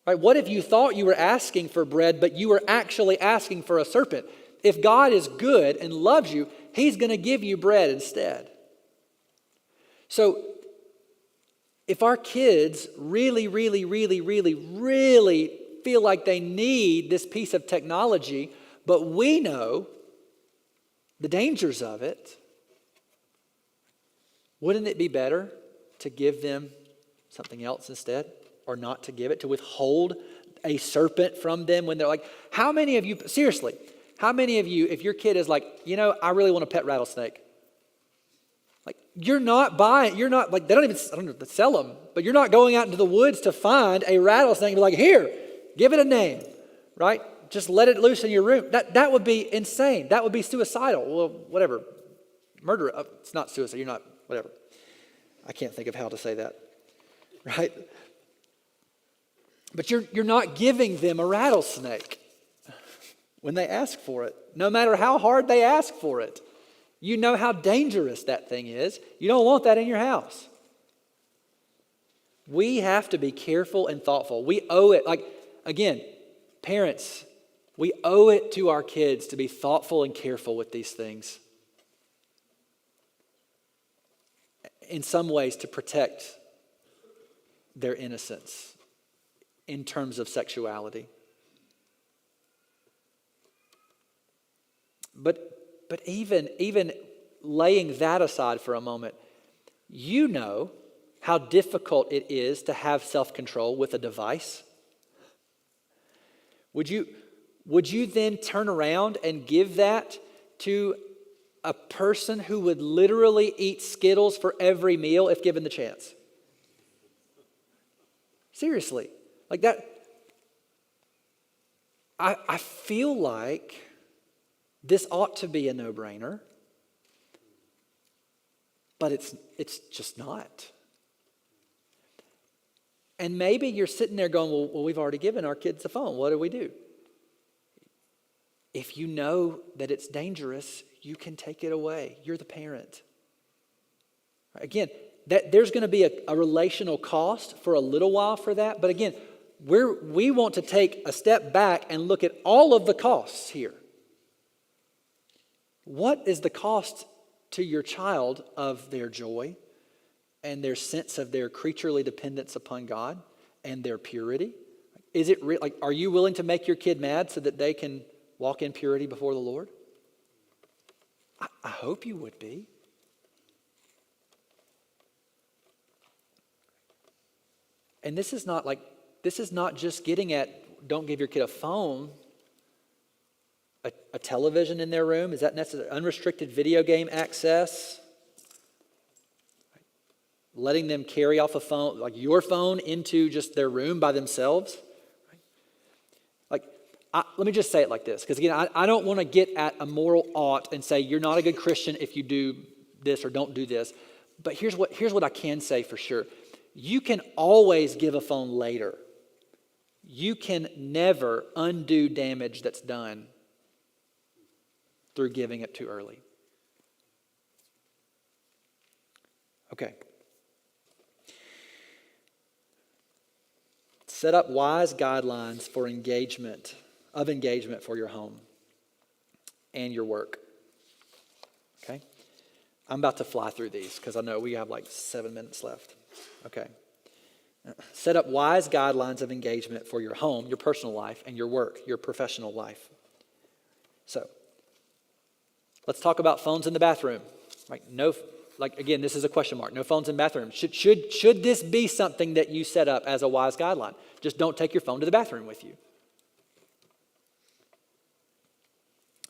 Right? What if you thought you were asking for bread, but you were actually asking for a serpent? If God is good and loves you, he's going to give you bread instead. So if our kids really, really, really, really, really feel like they need this piece of technology, but we know the dangers of it, wouldn't it be better to give them something else instead? Or not to give it, to withhold a serpent from them when they're like, how many of you, seriously, how many of you, if your kid is like, I really want a pet rattlesnake. Like, you're not buying, you're not, like, I don't know if they sell them, but you're not going out into the woods to find a rattlesnake and be like, here, give it a name, right? Just let it loose in your room. That would be insane. That would be suicidal. Well, whatever. Murder, it's not suicide. You're not, whatever. I can't think of how to say that, right? But you're not giving them a rattlesnake when they ask for it, no matter how hard they ask for it. You know how dangerous that thing is. You don't want that in your house. We have to be careful and thoughtful. We owe it, like, again, parents, we owe it to our kids to be thoughtful and careful with these things. In some ways, to protect their innocence in terms of sexuality. But even laying that aside for a moment, you know how difficult it is to have self-control with a device. Would you then turn around and give that to a person who would literally eat Skittles for every meal if given the chance? Seriously. Like that, I feel like this ought to be a no-brainer, but it's just not. And maybe you're sitting there going, well, we've already given our kids a phone. What do we do? If you know that it's dangerous, you can take it away. You're the parent. Again, there's going to be a relational cost for a little while for that. But again, we want to take a step back and look at all of the costs here. What is the cost to your child of their joy and their sense of their creaturely dependence upon God and their purity? Is it like, are you willing to make your kid mad so that they can walk in purity before the Lord? I hope you would be. And this is not just getting at, don't give your kid a phone, a television in their room. Is that necessary? Unrestricted video game access. Letting them carry off a phone, like your phone, into just their room by themselves. Let me just say it like this, because again, I don't want to get at a moral ought and say you're not a good Christian if you do this or don't do this. But here's what I can say for sure. You can always give a phone later. You can never undo damage that's done through giving it too early. Okay. Set up wise guidelines for engagement for your home and your work. Okay? I'm about to fly through these because I know we have like 7 minutes left. Okay. Set up wise guidelines of engagement for your home, your personal life, and your work, your professional life. So, let's talk about phones in the bathroom. Again, this is a question mark. No phones in bathrooms. Should this be something that you set up as a wise guideline? Just don't take your phone to the bathroom with you.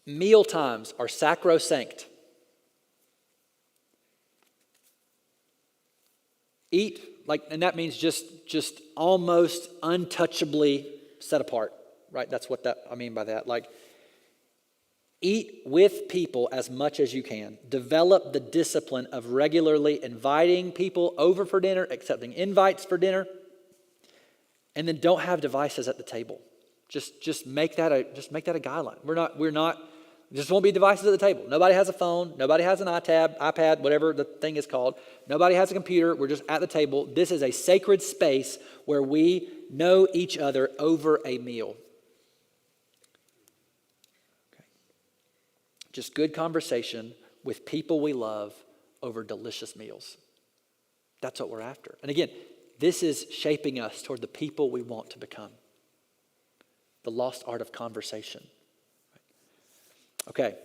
Meal times are sacrosanct. Eat, and that means just almost untouchably set apart, right? That's what I mean by that. Eat with people as much as you can. Develop the discipline of regularly inviting people over for dinner, accepting invites for dinner, and then don't have devices at the table. Just make that a guideline. We're not. Just won't be devices at the table. Nobody has a phone. Nobody has an iPad, whatever the thing is called. Nobody has a computer. We're just at the table. This is a sacred space where we know each other over a meal. Okay. Just good conversation with people we love over delicious meals. That's what we're after. And again, this is shaping us toward the people we want to become. The lost art of conversation. Okay,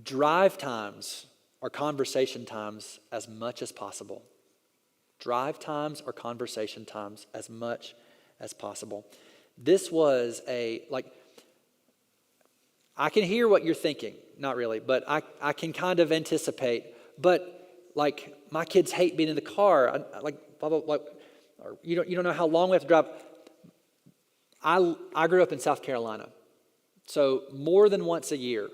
drive times or conversation times as much as possible. Drive times or conversation times as much as possible. This was I can hear what you're thinking, not really, but I can kind of anticipate. But like, my kids hate being in the car. Blah, blah, blah, or you don't know how long we have to drive. I grew up in South Carolina, so more than once a year,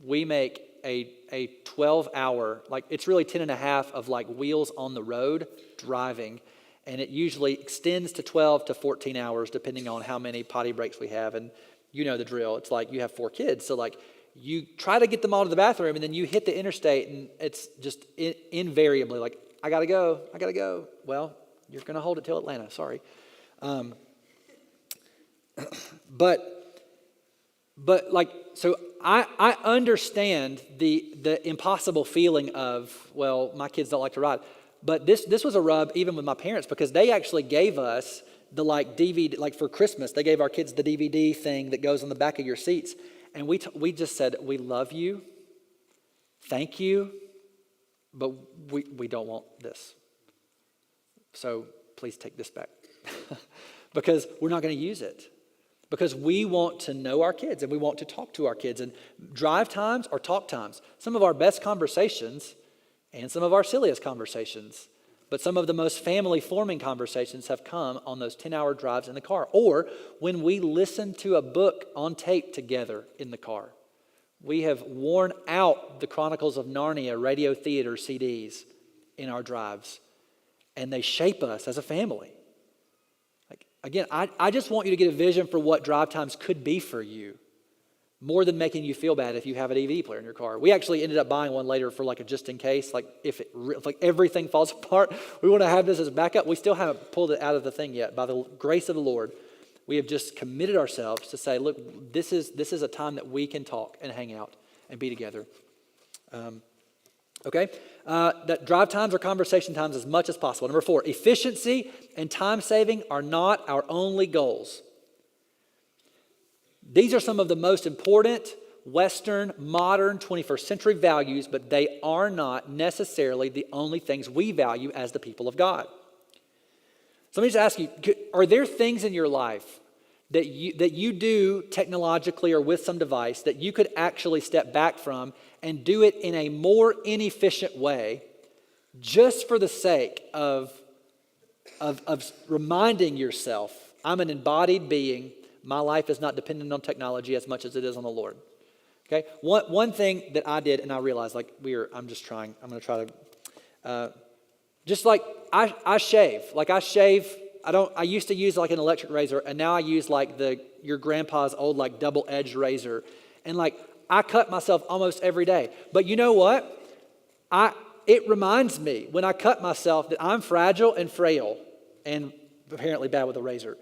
we make a 12-hour, it's really 10 and a half of wheels on the road driving. And it usually extends to 12 to 14 hours, depending on how many potty breaks we have. And you know the drill. It's you have 4 kids. So you try to get them all to the bathroom, and then you hit the interstate, and it's just invariably I gotta go. Well, you're going to hold it till Atlanta. Sorry. So I understand the impossible feeling of, well, my kids don't like to ride. But this was a rub even with my parents, because they actually gave us the DVD, for Christmas, they gave our kids the DVD thing that goes on the back of your seats. And we just said, we love you, thank you, but we don't want this. So please take this back. Because we're not going to use it. Because we want to know our kids and we want to talk to our kids. And drive times or talk times. Some of our best conversations and some of our silliest conversations, but some of the most family-forming conversations have come on those 10-hour drives in the car. Or when we listen to a book on tape together in the car. We have worn out the Chronicles of Narnia radio theater CDs in our drives. And they shape us as a family. Again, I just want you to get a vision for what drive times could be for you, more than making you feel bad if you have a DVD player in your car. We actually ended up buying one later for a just in case, if everything falls apart, we want to have this as backup. We still haven't pulled it out of the thing yet. By the grace of the Lord, we have just committed ourselves to say, look, this is a time that we can talk and hang out and be together. Okay? That drive times or conversation times as much as possible. Number 4, efficiency and time saving are not our only goals. These are some of the most important Western, modern, 21st century values, but they are not necessarily the only things we value as the people of God. So let me just ask you, are there things in your life that you do technologically or with some device that you could actually step back from and do it in a more inefficient way just for the sake of reminding yourself, I'm an embodied being, my life is not dependent on technology as much as it is on the Lord. Okay? One thing that I did, and I realized I'm going to try to, I shave. I used to use an electric razor, and now I use your grandpa's old double-edged razor. And I cut myself almost every day. But you know what? It reminds me when I cut myself that I'm fragile and frail and apparently bad with a razor.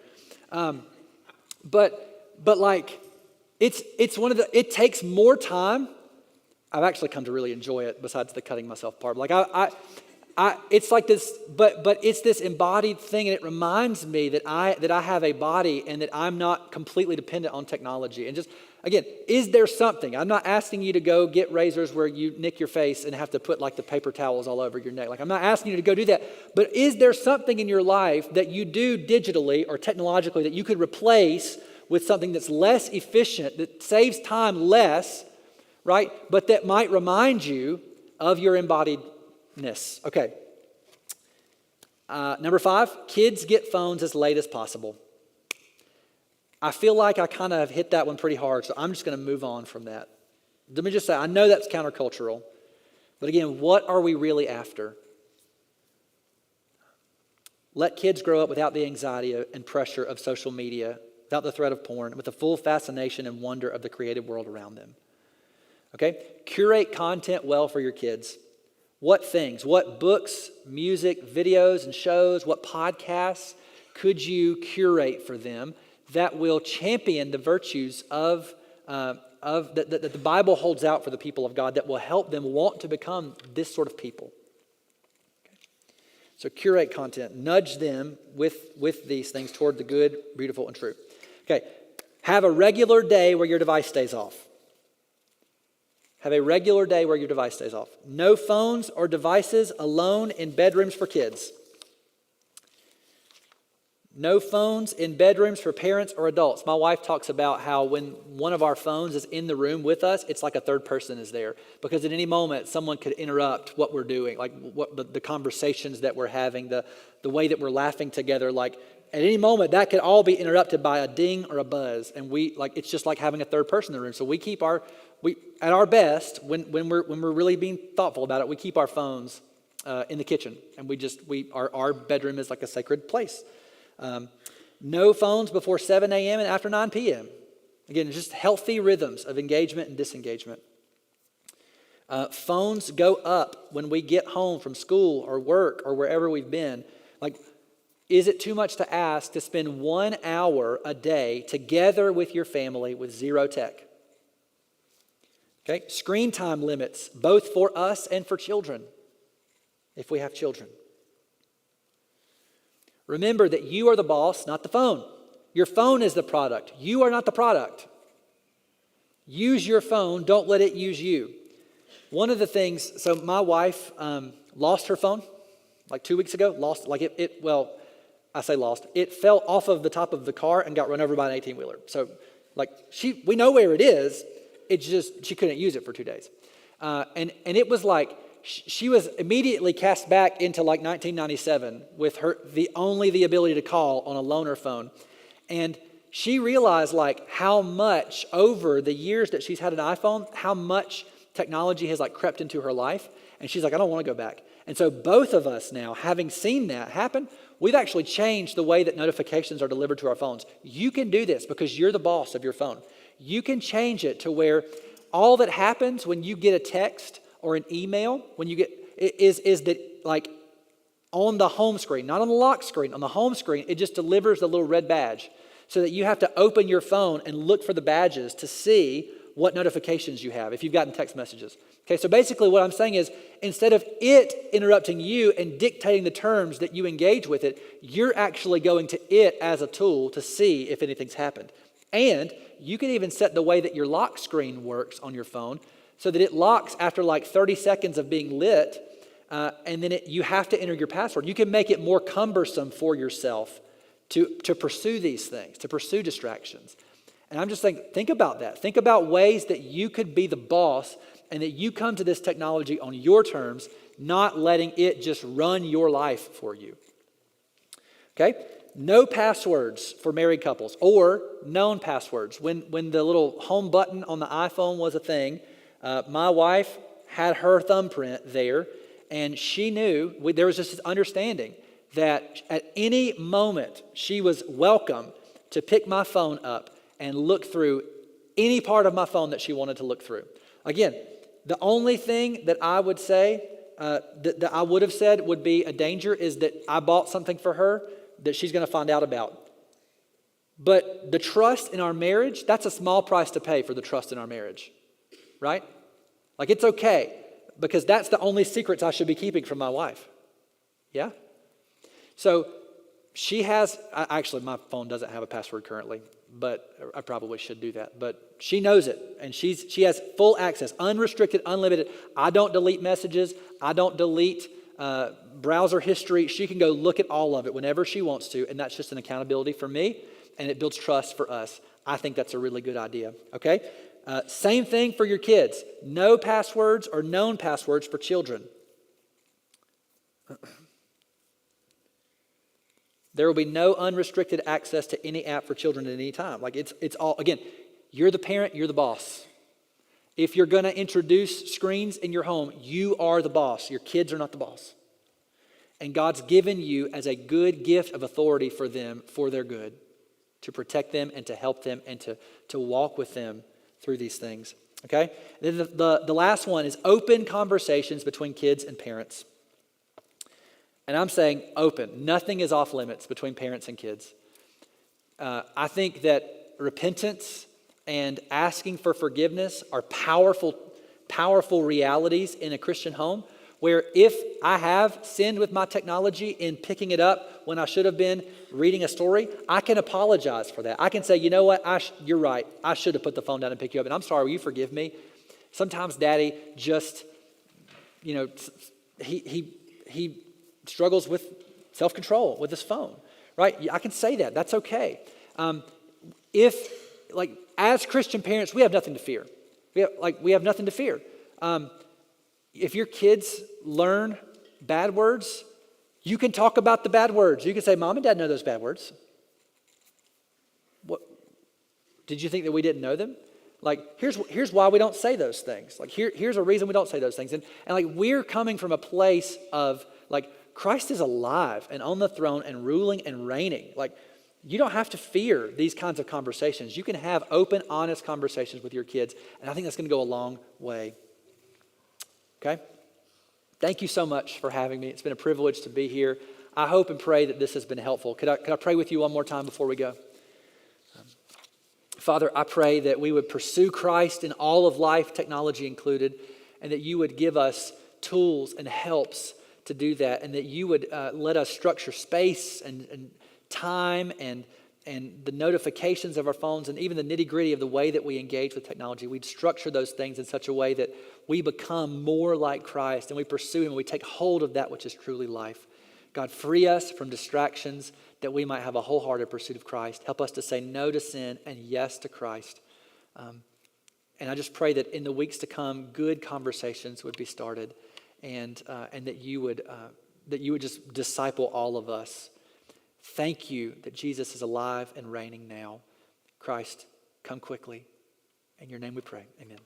It's one of it takes more time. I've actually come to really enjoy it besides the cutting myself part. It's like this, but it's this embodied thing, and it reminds me that I have a body and that I'm not completely dependent on technology. And just, again, is there something? I'm not asking you to go get razors where you nick your face and have to put the paper towels all over your neck. I'm not asking you to go do that. But is there something in your life that you do digitally or technologically that you could replace with something that's less efficient, that saves time less, right? But that might remind you of your embodiedness. Okay. Number 5, kids get phones as late as possible. I feel like I kind of hit that one pretty hard, so I'm just going to move on from that Let me just say, I know that's countercultural, but again, what are we really after? Let kids grow up without the anxiety and pressure of social media, without the threat of porn, with the full fascination and wonder of the creative world around them. Okay? Curate content well for your kids. What things, what books, music, videos, and shows, what podcasts could you curate for them that will champion the virtues of that the Bible holds out for the people of God, that will help them want to become this sort of people? Okay. So curate content. Nudge them with these things toward the good, beautiful, and true. Okay. Have a regular day where your device stays off. Have a regular day where your device stays off. No phones or devices alone in bedrooms for kids. No phones in bedrooms for parents or adults. My wife talks about how when one of our phones is in the room with us, it's like a third person is there. Because at any moment, someone could interrupt what we're doing, like what the conversations that we're having, the way that we're laughing together. Like at any moment, that could all be interrupted by a ding or a buzz. And it's just like having a third person in the room. So we keep at our best, when we're really being thoughtful about it, we keep our phones in the kitchen. And our bedroom is like a sacred place. No phones before 7 a.m. and after 9 p.m. Again, just healthy rhythms of engagement and disengagement. Phones go up when we get home from school or work or wherever we've been. Like, is it too much to ask to spend 1 hour a day together with your family with zero tech? Okay, screen time limits, both for us and for children, if we have children. Remember that you are the boss, not the phone. Your phone is the product. You are not the product. Use your phone. Don't let it use you. One of the things, so my wife lost her phone like 2 weeks ago. I say lost. It fell off of the top of the car and got run over by an 18-wheeler. So we know where it is. It's just she couldn't use it for 2 days. And it was like, she was immediately cast back into like 1997 with the ability to call on a loaner phone. And she realized like how much over the years that she's had an iPhone, how much technology has like crept into her life. And she's like, I don't want to go back. And so both of us now, having seen that happen, we've actually changed the way that notifications are delivered to our phones. You can do this because you're the boss of your phone. You can change it to where all that happens when you get a text or an email, when you get is that like on the home screen, not on the lock screen, on the home screen, it just delivers a little red badge so that you have to open your phone and look for the badges to see what notifications you have if you've gotten text messages. Okay, so basically what I'm saying is instead of it interrupting you and dictating the terms that you engage with it, you're actually going to it as a tool to see if anything's happened. And you can even set the way that your lock screen works on your phone so that it locks after like 30 seconds of being lit, and then you have to enter your password. You can make it more cumbersome for yourself to pursue these things, to pursue distractions. And I'm just saying, think about that. Think about ways that you could be the boss and that you come to this technology on your terms, not letting it just run your life for you. Okay? No passwords for married couples or known passwords. When the little home button on the iPhone was a thing, my wife had her thumbprint there, and she knew, there was just this understanding that at any moment she was welcome to pick my phone up and look through any part of my phone that she wanted to look through. Again, the only thing that I would say, that I would have said would be a danger is that I bought something for her that she's going to find out about. But the trust in our marriage, that's a small price to pay for the trust in our marriage, right? Like it's okay, because that's the only secrets I should be keeping from my wife. Yeah? So she has, actually my phone doesn't have a password currently, but I probably should do that. But she knows it, and she has full access, unrestricted, unlimited. I don't delete messages. I don't delete browser history. She can go look at all of it whenever she wants to, and that's just an accountability for me, and it builds trust for us. I think that's a really good idea, okay? Same thing for your kids. No passwords or known passwords for children. There will be no unrestricted access to any app for children at any time. Like it's all, again, you're the parent, you're the boss. If you're going to introduce screens in your home, you are the boss. Your kids are not the boss. And God's given you as a good gift of authority for them, for their good, to protect them and to help them and to walk with them through these things. Okay? Then the last one is open conversations between kids and parents. And I'm saying open. Nothing is off limits between parents and kids. I think that repentance and asking for forgiveness are powerful, powerful realities in a Christian home, where if I have sinned with my technology in picking it up when I should have been reading a story, I can apologize for that. I can say, you know what, you're right. I should have put the phone down and picked you up, and I'm sorry, will you forgive me? Sometimes Daddy just, he struggles with self-control with his phone, right? I can say that. That's okay. As Christian parents, we have nothing to fear. We have nothing to fear. If your kids learn bad words, you can talk about the bad words. You can say, Mom and Dad know those bad words. What? Did you think that we didn't know them? Here's why we don't say those things. Here's a reason we don't say those things. And we're coming from a place of Christ is alive and on the throne and ruling and reigning. You don't have to fear these kinds of conversations. You can have open, honest conversations with your kids. And I think that's going to go a long way. Okay? Thank you so much for having me. It's been a privilege to be here. I hope and pray that this has been helpful. Could I pray with you one more time before we go? Father, I pray that we would pursue Christ in all of life, technology included, and that you would give us tools and helps to do that, and that you would let us structure space and time and the notifications of our phones and even the nitty-gritty of the way that we engage with technology. We'd structure those things in such a way that we become more like Christ and we pursue him and we take hold of that which is truly life. God, free us from distractions that we might have a wholehearted pursuit of Christ. Help us to say no to sin and yes to Christ. And I just pray that in the weeks to come, good conversations would be started and that you would just disciple all of us. Thank you that Jesus is alive and reigning now. Christ, come quickly. In your name we pray. Amen.